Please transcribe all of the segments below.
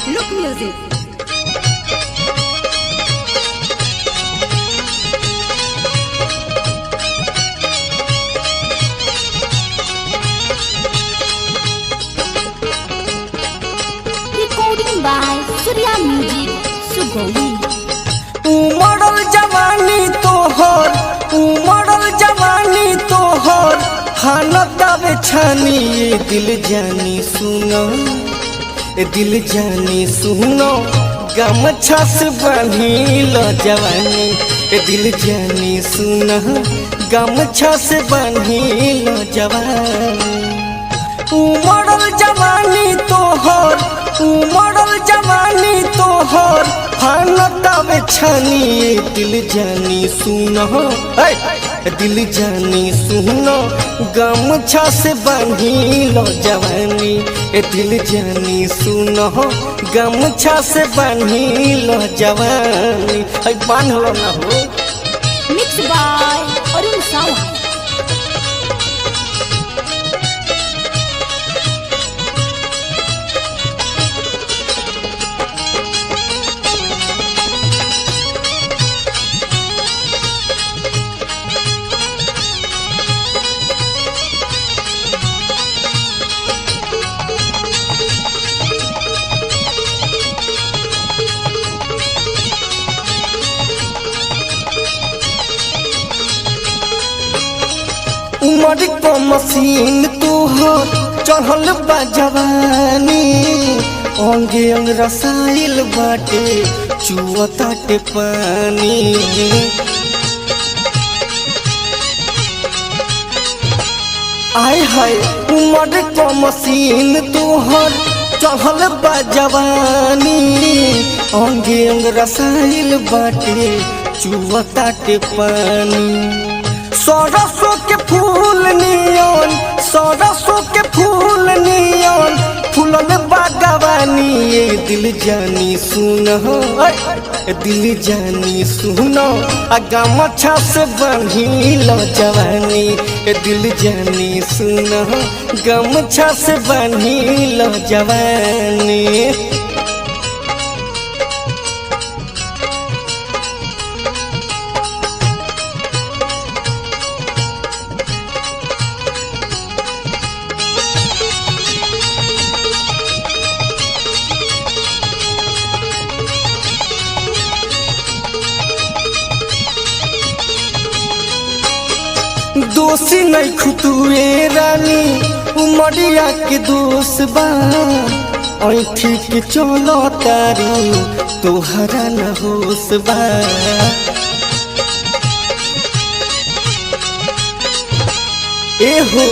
Look music. Recording by Surya Music, Sugauli. उमड़ल जवानी तोहर, उमड़ल जवानी तोहर, हालत आवे छानी। ये दिल जानी सुनो, ए दिल जानी सुनो, गमछा से बांधी लो जवानी। ए दिल जानी सुनो, गमछा से बांधी लो जवानी। उमड़ल जवानी तोहर, उमड़ल जवानी तोहर, हालत आवे छानी। ये दिल जानी सुनो, दिल जानी सुनो, गमछा से बांधी लो जवानी। ए दिल जानी सुनो, गमछा से बांधी लो जवानी। बांध लो ना हो। Mixed by Arun Sawant. उमर को मसीन तोहर चढ़ल बा जवानी। अंगे अंग रसाइल बाटे, चुअताटे पानी। आय हाय उमर को मसीन तोहर चढ़ल बा जवानी। अंगे अंग रसाइल बाटे, चुअताटे पानी। सरसों के फूल नियन, सरसों के फूल नियन, फूलन बागवानी। ये दिल जानी सुनो, दिल जानी सुनो, गमछा से बांधी लो जवानी। ए दिल जानी सुनो, गमछा से बांधी लो जवानी। दोषी नहीं खुतुए रानी, उमरिया के दोष बा। ऐठी के चलो तारी, तोहरा न होश बा। एहो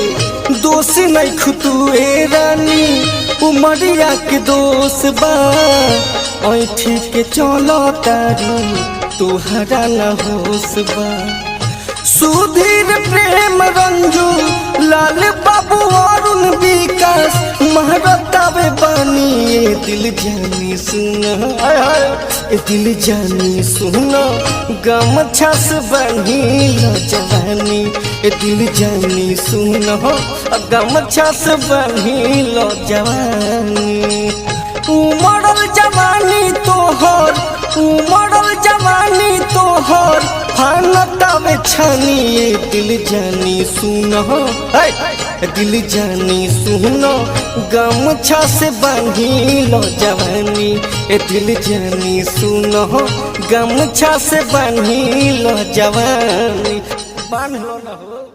दोषी नहीं खुतुए रानी, उमरिया के दोष बा। ऐठी के चलो तारी, तोहरा न होश बा। सुधीर प्रेम रंजू, लाल बाबू अरुण विकास, महरतावे बानी। ये दिल जानी सुनो, ए दिल जानी सुनो, गमछा से बांधी लो जवानी। ए दिल जानी सुनो, गमछा से बांधी लो जवानी। उमड़ल जवानी तोहर, उमड़ल जवानी तोहर, हालत आवे छानी। ये दिल जानी सुनो, दिल जानी सुनो, गमछा से बांधी लो जवानी। ए दिल जानी सुनो, गमछा से बांधी लो जवानी। बांध लो ना हो।